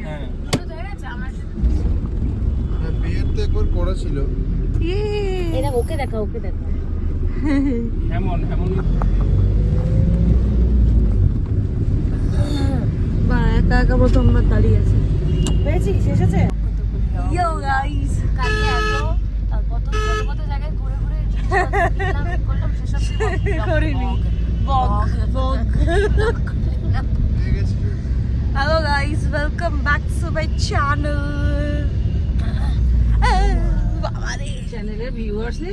হ্যাঁ বিয়েতে একবার করা ছিল। এটা ওকে দেখা এমন বা একা একা প্রথমবার দাঁড়িয়ে আছে। পেয়েছিস এসেছে ইয়ো গাইস, কালকে কত জায়গায় ঘুরে করলাম সেসব করিনি বক পেয়ে গেছি। Hello guys, welcome back to my channel. বাবারে চ্যানেলের ভিউয়ার্স নেই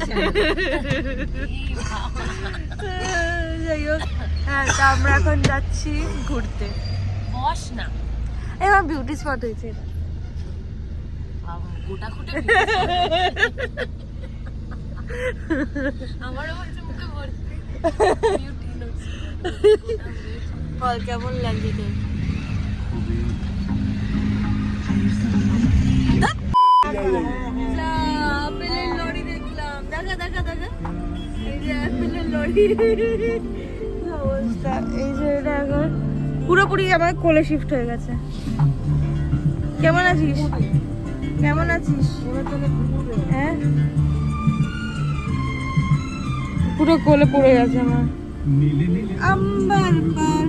যাই হোক, হ্যাঁ তা আমরা এখন যাচ্ছি ঘুরতে। বস না এবার বিউটি স্পট হয়েছে এটা। গোটা খুঁটে আমারও হয়েছে মুখে ভর্তি বিউটি লুকস বল কেমন লাগছে তোর? আপেলের লরি দেখলাম, দেখা এই যে আপেলের লরি। কি অবস্থা, এই যে এটা এখন পুরোপুরি আমার কোলে শিফট হয়ে গেছে। কেমন আছিস? হ্যাঁ পুরো কোলে পড়ে গেছে আমার। আম্বার পার,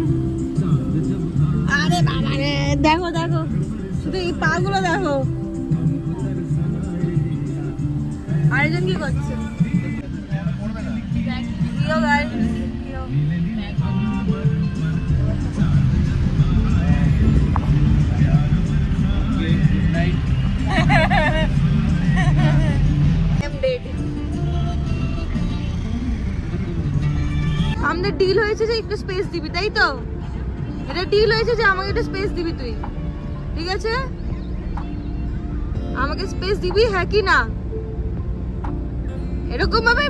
আরে বাবা রে, দেখো শুধু এই পা গুলো দেখো। আরেকজন কি করছে? প্রিয় গাই আমাদের ডিল হয়েছে যে একটু স্পেস দিবি, তাই তো? এটা ডিল হয়েছে যে আমাকে একটু স্পেস দিবি তুই, ঠিক আছে? আমাকে স্পেস দিবি, হ্যাঁ কি না? এরকম ভাবে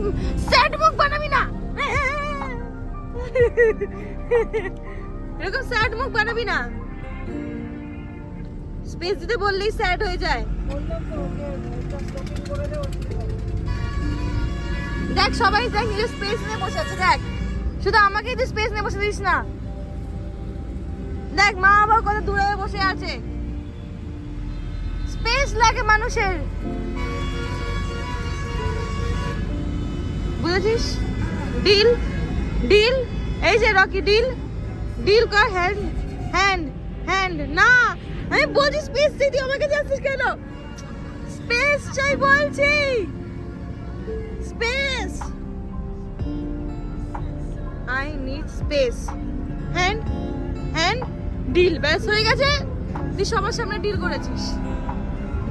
স্যাড মুখ বানাবি না, এরকম স্যাড মুখ বানাবি না। স্পেস দিতে বললেই স্যাড হয়ে যায়। দেখ সবাই দেখ নিজের স্পেস নিয়ে বসে আছে, দেখ শুধু আমাকে তুই স্পেস নিয়ে বসে দিস না। দেখ মা বাবা কত দূরে বসে আছে, স্পেস লাগে মানুষের, বুঝেছিস? ডিল এই যে রকি ডিল কর। হ্যান্ড না, আমি বলছি স্পেস দিদি, আমাকে যাচ্ছিস কেন? স্পেস চাই বলছি, space, I need space. Hand deal, ব্যাস হয়ে গেছে। তুই সবার সামনে ডিল করেছিস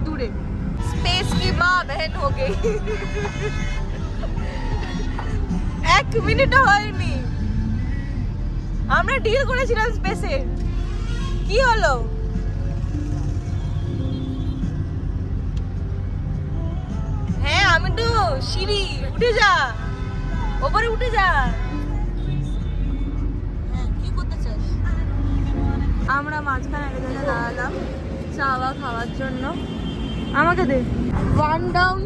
দূরে। স্পেস কি মা বহন হো গই। 1 মিনিটও হয়নি আমরা ডিল করেছিলাম স্পেসে, কি হলো? হ্যাঁ আমি তো সিঁড়ি উঠে যা, ওপরে উঠে যা। হ্যাঁ কি করতে চাস? আমরা মাঝখানে একটা জায়গায় দাঁড়ালাম চাওয়া খাওয়ার জন্য। আমাকে দে 1 ডাউন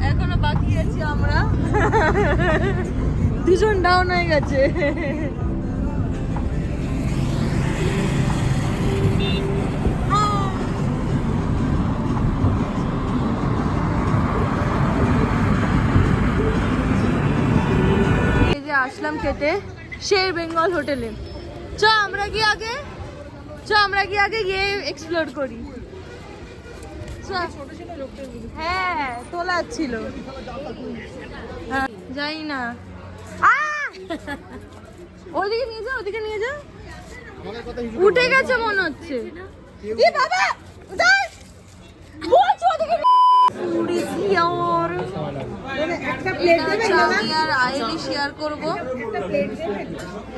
এখনো বাকি আছি আমরা। 2 জন ডাউন হয়ে গেছে। এই যে আসলাম খেতে শের বেঙ্গল হোটেলে। আমরা গিয়ে আগে গিয়ে এক্সপ্লোর করি। হ্যাঁ তোলা ছিল, যাই না। ওদিকে নিয়ে যা, উঠে গেছে মনে হচ্ছে। বাবা আমি আর আইলি শেয়ার করবো।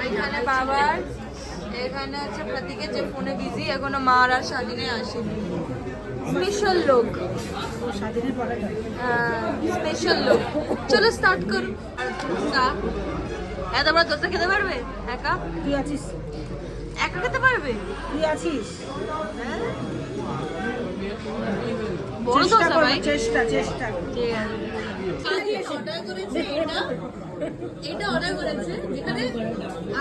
এখানে বাবার, এখানে আছে প্রতীকের যে ফোনে বিজি, এখনো মার আর স্বাধীনে আসেনি। স্পেশাল লোক, স্পেশাল লোক। চলো স্টার্ট করো। এত বড় দোসা খেতে পারবে একা? তুই আছিস, একা খেতে পারবে? তুই আছিস। বড় দোসা ভাই। চেষ্টা এটা অর্ডার করেছে যেখানে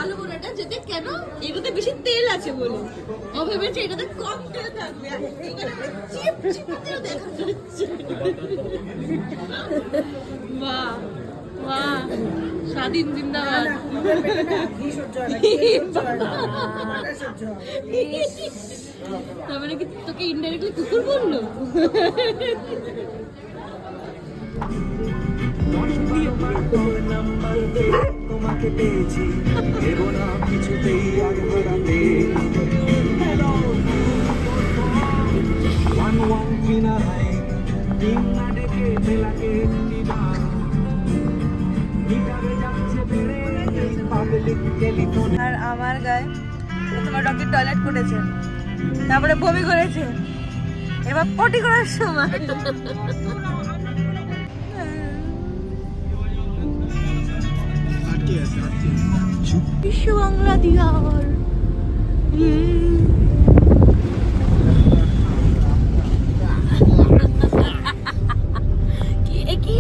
আলু বোনাটা যেতে কেন এটাতে বেশি তেল আছে বলে ও ভেবেছে এটাতে কম তেল থাকবে আর এখানে চিপ চিপ তেল দেখা যাচ্ছে বাহ বাহ স্বাধীন জিন্দাবাদ তার মানে কি তোকে ইনডাইরেক্টলি কুকুর বললো তোমাকে পেয়েছি দেব না কিছুতেই আর হারাতে ওয়ান ওয়ান কিনারায় দিন না ডেকে বেলাকে দিবার গিটারে যাচ্ছে বেড়ে পাবলিক টেলিফোন। আর আমার গায়ে তোমার রকি টয়লেট করেছে তারপরে বমি করেছে এবার পটি করার সময় বিশ্ব বাংলা দিয়ার কি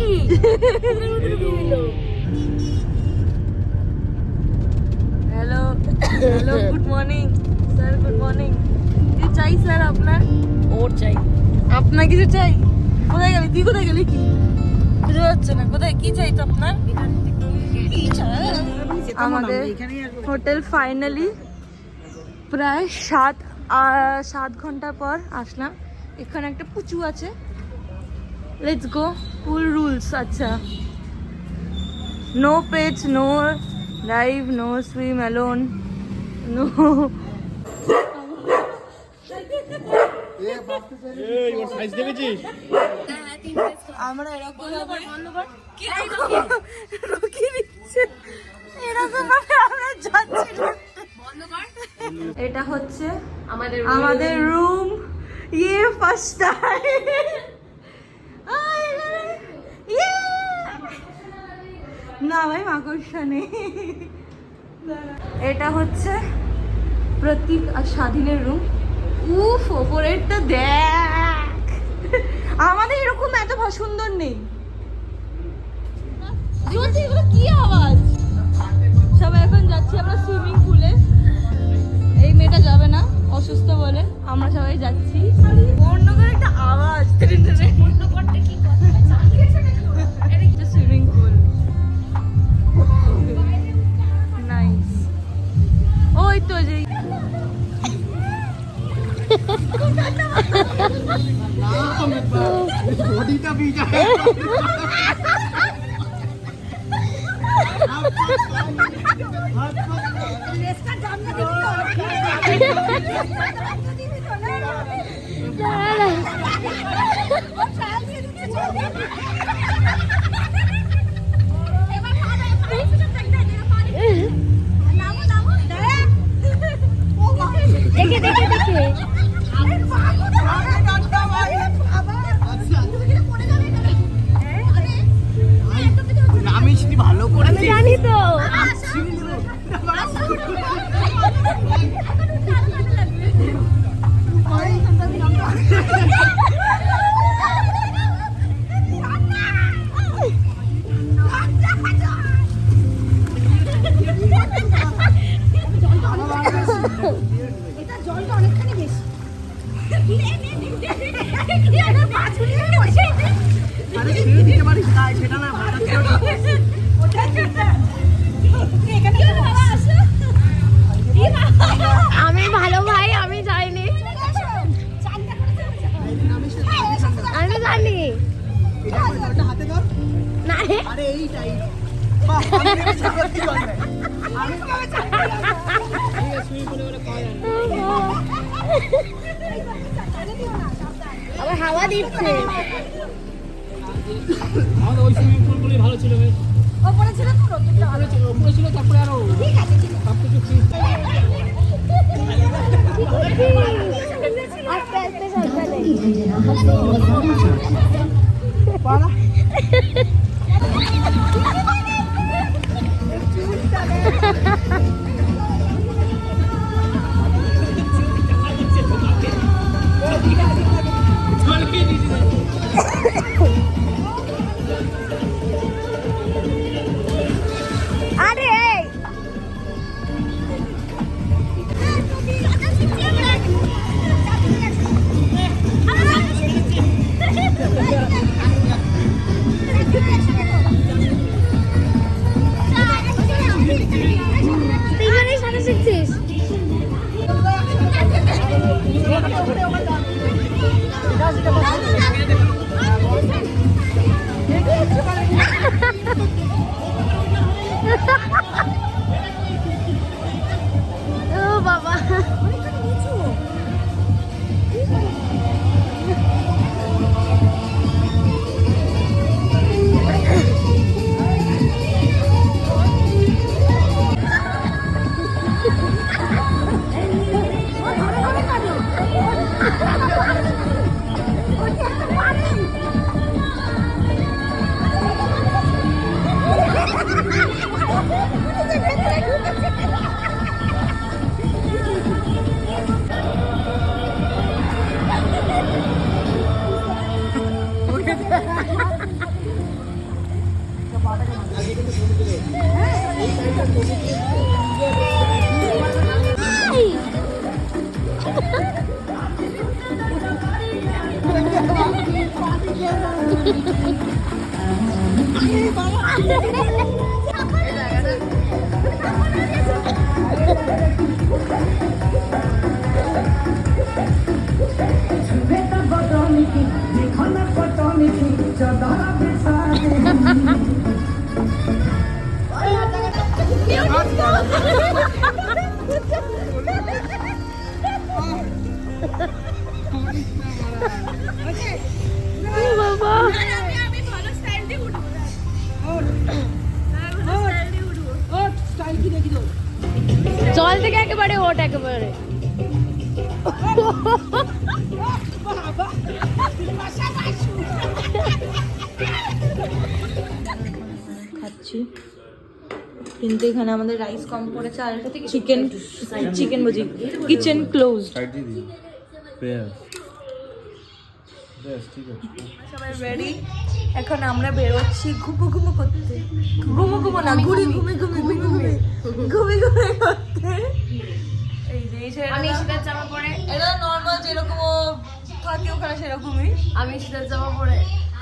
hello hello good morning sir good morning কিছু চাই স্যার আপনার ওর চাই। আপনার কিছু চাই কোথায় গেলি তুই কোথায় গেলি কি বুঝতে পারছে না কোথায় কি চাই তো আপনার আমাদের হোটেল ফাইনালি প্রায় 7 ঘন্টা পর আসলাম এখানে একটা পুচু আছে লেটস গো ফুল রুলস আচ্ছা no pets no dive no swim alone no আমরা এরকম রুকিয়ে দিচ্ছে এরকম ভাবে আমরা যাচ্ছি এটা হচ্ছে আমাদের রুম ইয়ে ফার্স্ট টাইম না ভাই মাকড়সা নেই এটা হচ্ছে প্রতীক আর স্বাধীনের রুম উফ ওপরেরটা দেখ আমাদের এরকম এত সুন্দর নেই এগুলো কি আওয়াজ সবাই এখন যাচ্ছি আমরা সুইমিং পুলে এই মেয়েটা যাবে না অসুস্থ বলে আমরা সবাই যাচ্ছি অন্য করে একটা আওয়াজ সুইমিং পুল নাইস ওই তো যে বডিটা ভিজা ভালো করে জানি তো আমি ভালো ভাই আমি যাইনি আমি জানি না আবার হাওয়া দিচ্ছে আমাদের ওই সুইমিং পুলগুলি ভালো ছিল বেশ ওপরে ছিল তো উপরে ছিল তারপরে আরো ঠিক আছে সব কিছু ঠিক আস্তে আস্তে সাবধানে ও বাবা জল থেকে একেবারে ওঠ একেবারে খাচ্ছি কিন্তু এখানে আমাদের রাইস কম পড়েছে আর চিকেন বুঝি কিচেন ক্লোজ সবাই রেডি এখন আমরা বেরোচ্ছি ঘুমো ঘুমো করতে ঘুমো না ঘুরে ঘুমে করতে এই যে আমি শীতের জামা পরে এটা নর্মাল যেরকম ও থাকে ওখানে সেরকমই আমি শীতের জামা পরে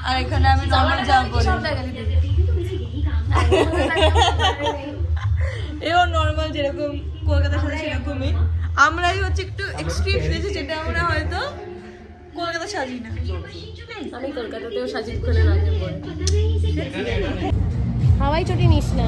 আর এখানে আমি নর্মাল জামা পরে এও নর্মাল যেরকম কলকাতার সাথে সেরকমই আমরাই হচ্ছে একটু এক্সট্রিম সেজেছি যেটা আমরা হয়তো কলকাতা সাজি না আমি কলকাতাতেও সাজি খুলে রাখতে পরে হাওয়াই চটি নিস না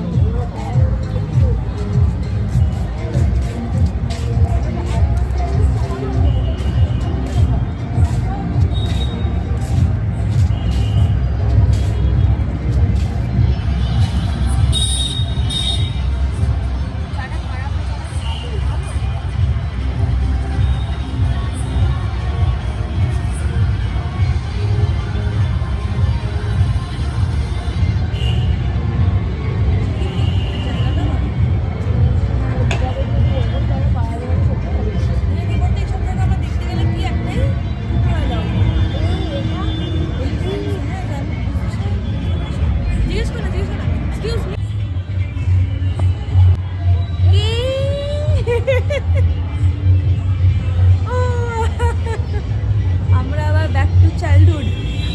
আমরা আবার ব্যাক টু চাইল্ডহুড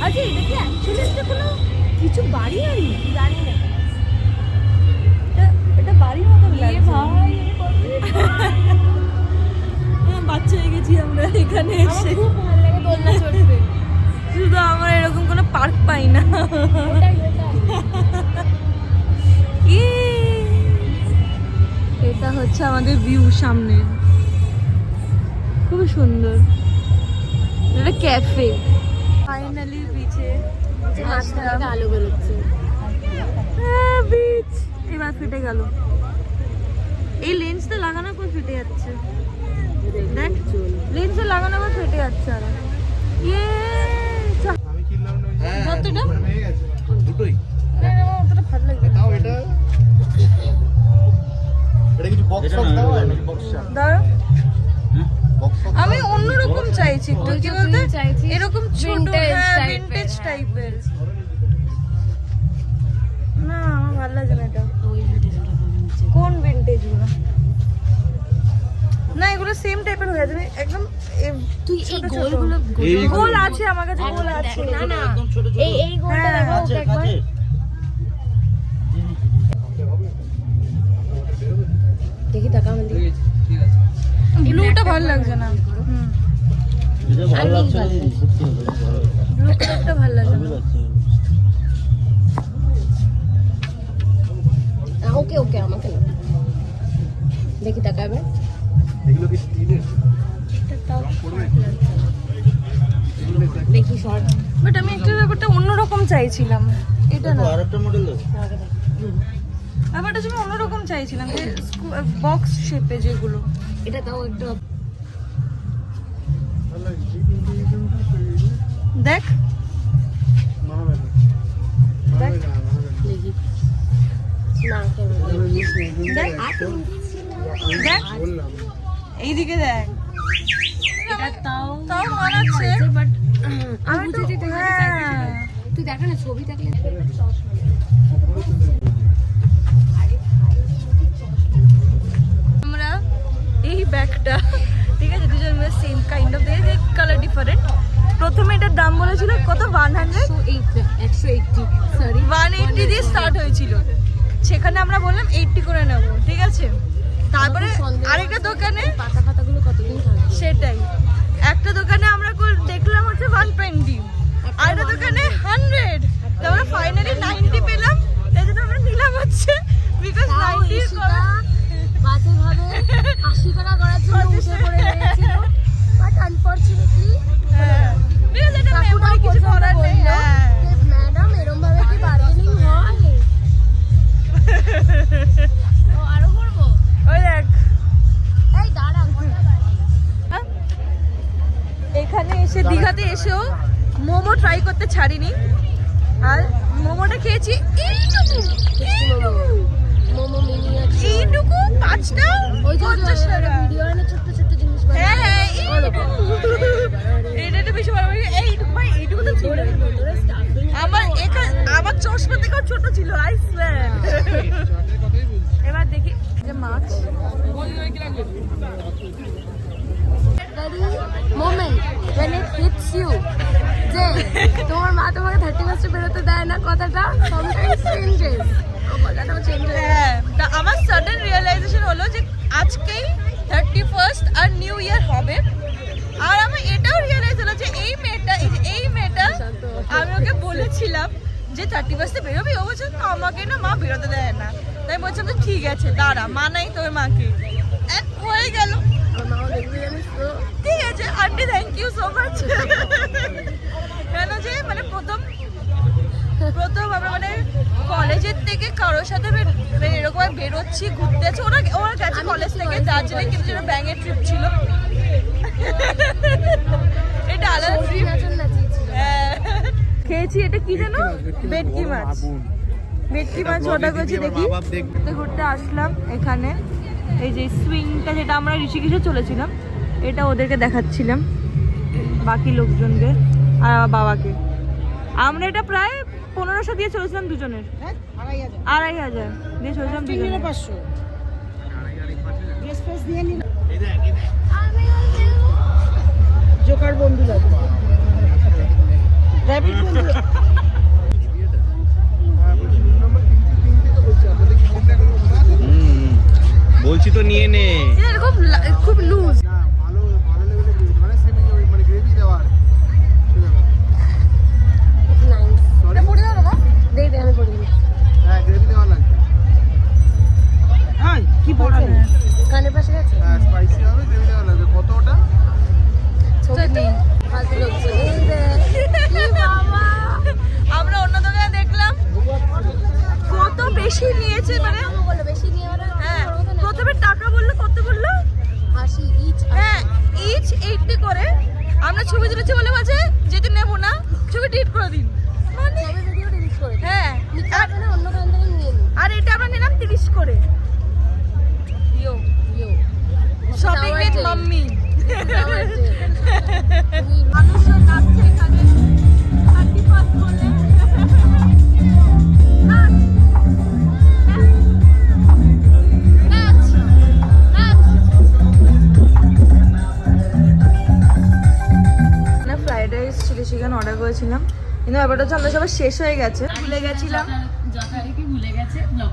আচ্ছা এটা কি অ্যাকচুয়ালি একটা কোনো কিছু বাড়ি জানি না এটা বাড়ির মতো লাগে ভাই বাচ্চা হয়ে গেছি আমরা এখানে এসে খুব ভালো লাগে দোলনা চড়তে শুধু আমরা এরকম কোনো পার্ক পাই না এটা হচ্ছে আমাদের ভিউ সামনে খুব সুন্দর এটা ক্যাফে ফাইনালি বিচে আসলাম আলো বেরোচ্ছে বিচ এবার ফেটে গেল এই লেন্সটা লাগানোর পর ফেটে যাচ্ছে দেখ লেন্সটা লাগানোর পর ফেটে যাচ্ছে আর ইয়ে আমি কিনলাম না কতটা হয়ে গেছে দুটোই অতটা ভালো লাগবে না তাও এটা কিছু বক্স দাও নাকি বক্স দাঁড়া বক্স আমি অন্যরকম চাইছি একটু কি বলতে চাইছিস? এরকম ছোট Vintage type-এর, ভিন্টেজ হ্যাঁ। টাইপের না আমার ভালো লাগে না এটা কোন ভিন্টেজ গুলো না এগুলো সেম টাইপের হয়ে যাবে একদম তুই এই ছোট ছোট। গোলগুলো গোল আছে আমার কাছে গোল আছে না না এই গোলটা হ্যাঁ, দেখো ওকে একবার দেখি টাকা আমি ব্লুটা ভালো লাগছে না হুম ভালো লাগছে ব্লু কালারটা ভালো লাগে না। ওকে ওকে আমাকে না দেখি তাকাবে এগুলো কি স্টিলের? দেখি শর্ট বাট আমি একটা ব্যাপারটা অন্যরকম চাইছিলাম, এটা না। আরেকটা মডেল ব্যাপারটা আমি অন্যরকম চাইছিলাম, যে বক্স শেপে যেগুলো। এটা তাও একটু দেখ দেখ দেখি না দেখ দেখ বললাম এইদিকে দেখ, এটা তাও তাও মানাচ্ছে। বাট আমি তো হ্যাঁ। তুই দেখা না ছবি থাকলে আমরা এই ব্যাগটা, ঠিক আছে, দুজন মিলে সেম কাইন্ড অফ দেখে, কালার ডিফারেন্ট। প্রথমে এটার দাম বলেছিল কত 180 সরি 180 দিয়ে স্টার্ট হয়েছিল, সেখানে আমরা বললাম 80 করে নেব, ঠিক আছে। তারপরে আরেকটা দোকানে পাতা পাতাগুলো কতদিন থাকবে সেটাই, একটা দোকানে আমরা দেখলাম হচ্ছে 120, আরেকটা দোকানে 100, তারপরে ফাইনালি 90 পেলাম, এই জন্য আমরা নিলাম হচ্ছে বিকজ 90 করা বাজে ভাবে 80 টাকা করার জন্য উঠে পড়ে গিয়েছিল বাট আনফরচুনেটলি হ্যাঁ, ঠিক আছে, এটা মেমোরি কিছু করার নেই। হ্যাঁ, ম্যাডাম এরকম ভাবে কি বার্গেনিং হয় ও আরো করবো ওই দেখ এই দাঁড়া এখানে এসে দীঘাতে এসেও মোমো ট্রাই করতে ছাড়িনি, আর মোমোটা খেয়েছি মোমো মিনি আছে এইটুকু 5টা ওই যে 50 টাকা। ভিডিও এনে ছোট ছোট জিনিস বানায় হ্যাঁ হ্যাঁ, এটা একটু বেশি ভালো লাগে। এইটুকু ভাই, এইটুকু তো ছিল আমার, এখানে আমার চশমা থেকেও ছোট ছিল, আই সোয়্যার। এবার দেখি যে মাছ moment when it hits you যে তোমার মা তোমাকে 31st বেরোতে দেয় না, কথাটা sometimes changes কথাটাও চেঞ্জ হয়ে যায়। হ্যাঁ, তা আমার সাডেন রিয়েলাইজেশন হলো যে আজকেই 31st আর নিউ ইয়ার হবে, আর আমার এটাও রিয়েলাইজ হলো যে এই মেয়েটা আমি ওকে বলেছিলাম যে 31st বেরোবি, ও বলছে আমাকে না মা বেরোতে দেয় না, তাই বলছিলাম যে ঠিক আছে দাঁড়া মানাই তোর মাকে, হয়ে গেল। আমার মাও দেখবে জানিস তো ঠিক আছে aunty, thank you so much. কেন যে মানে প্রথম আমরা মানে কলেজের থেকে কারোর সাথে এরকম বেরোচ্ছি, ঘুরতে যাচ্ছি, ওরা গেছে কলেজ থেকে দার্জিলিং, কিন্তু যেটা ব্যাঙের ট্রিপ ছিল, এটা আলাদা ট্রিপ। নাচন নাচিয়েছিল খেয়েছি এটা কি জানো, ভেটকি মাছ, ভেটকি মাছ ওটা করেছি। দেখি ঘুরতে ঘুরতে আসলাম এখানে, এই যে সুইংটা যেটা আমরা ঋষিকেশে চলেছিলাম, এটা ওদেরকে দেখাচ্ছিলাম, বাকি লোকজনকে আর আমার বাবাকে। আমরা এটা প্রায় 1500 দিয়ে চলেছিলাম দুজনের, 2500 দিয়ে চলেছিলাম দুজনের। জোকার বন্ধু যাবে, র্যাপিড বন্ধু। বলছি তো নিয়ে নে। এটা এরকম খুব লুজ, ভালো ভালো লেভেলের মানে সেমি মানে গ্রেভি দেওয়ার নাইস এটা পড়ে দাও বাবা। দে দে আমি করে দিই হ্যাঁ গ্রেভি দেওয়া লাগবে। হ্যাঁ কি পড়াবে, কানের পাশে গেছে হ্যাঁ স্পাইসি হবে, গ্রেভি দেওয়া লাগবে। কত ওটা? চটনি। ফালতু লোক এই দে কি বাবা আমরা অন্য দোকানে দেখলাম কত বেশি নিয়েছে, মানে আমি বলে বেশি নিয়ে ওরা হ্যাঁ প্রথমে টাকা বললো, কত বললো, 80 ইচ হ্যাঁ ইচ 80 করে। আমরা ছবি তুলেছি বলে বলছে যেহেতু নেবো না ছবি ডিলিট করে দিন, মানে সবে ভিডিও ডিলিট করে দে হ্যাঁ। নিতে হবে না অন্য কান থেকে নিয়ে নি আর এটা আমরা নিলাম 30 করে। Yo yo shopping with mummy. আমার যে মানুষ নাচছে এখানে 31st বলে। Fried rice chilli chicken order করেছিলাম, কিন্তু ব্যাপারটা হচ্ছে আমরা সবাই শেষ হয়ে গেছে, ভুলে গেছিলাম, যথারীতি ভুলে গেছে ব্লগ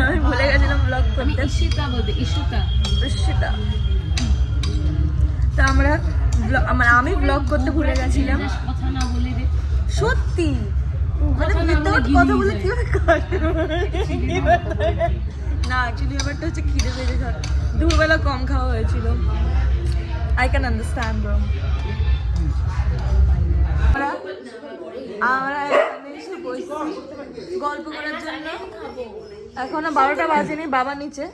আমি ভুলে গেছিলাম ব্লগ করতে। ইশিতা বলতে ইশুতা সেটা তা আমরা আমি ব্লগ করতে ভুলে গেছিলাম সত্যি মানে উইদাউট কথা বলে কি হবে না অ্যাকচুয়ালি ব্যাপারটা হচ্ছে খিদে পেয়েছে দুপুরবেলা কম খাওয়া হয়েছিল আই ক্যান আন্ডারস্ট্যান্ড ব্রো আমরা এখানে এসে বসছি গল্প করার জন্য এখনো 12টা বাজেনি বাবা নিচে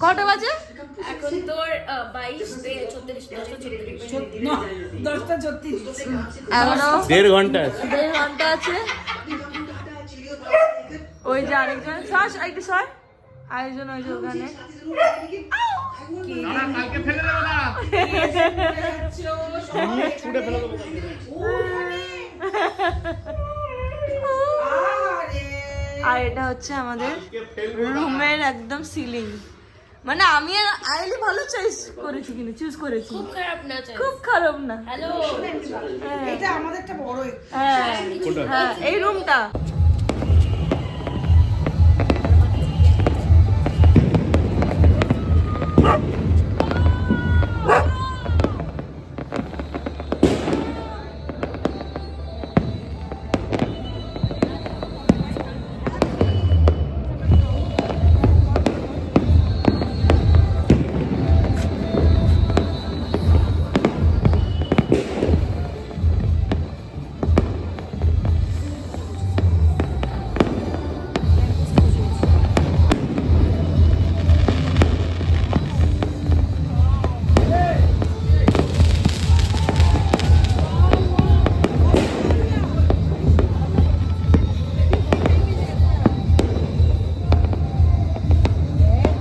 কটা বাজে এখন তোর 10:36 এখনো 1.5 ঘন্টা 1.5 ঘন্টা আছে ওই যে আরেকজন শ্বাস একটু সর আরেকজন ওই যে ওখানে কালকে ফেলে দেবো না ছুটে ফেলে দেবো আর এটা হচ্ছে আমাদের রুমের একদম সিলিং মানে আমি আর আইলি ভালো চয়েস করেছি কিন্তু চুজ করেছি খুব খারাপ না চাই খুব খারাপ না হ্যালো এটা আমাদেরটা বড় হ্যাঁ হ্যাঁ এই রুমটা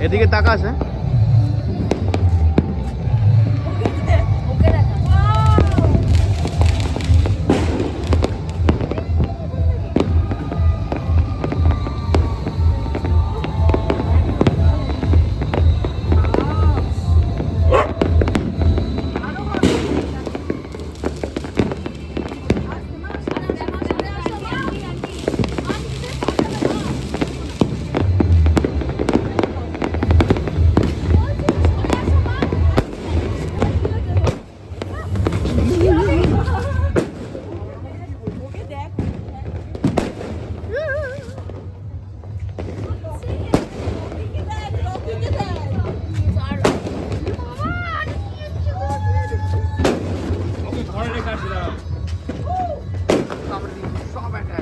এদিকে তাকাস হ্যাঁ সব একটা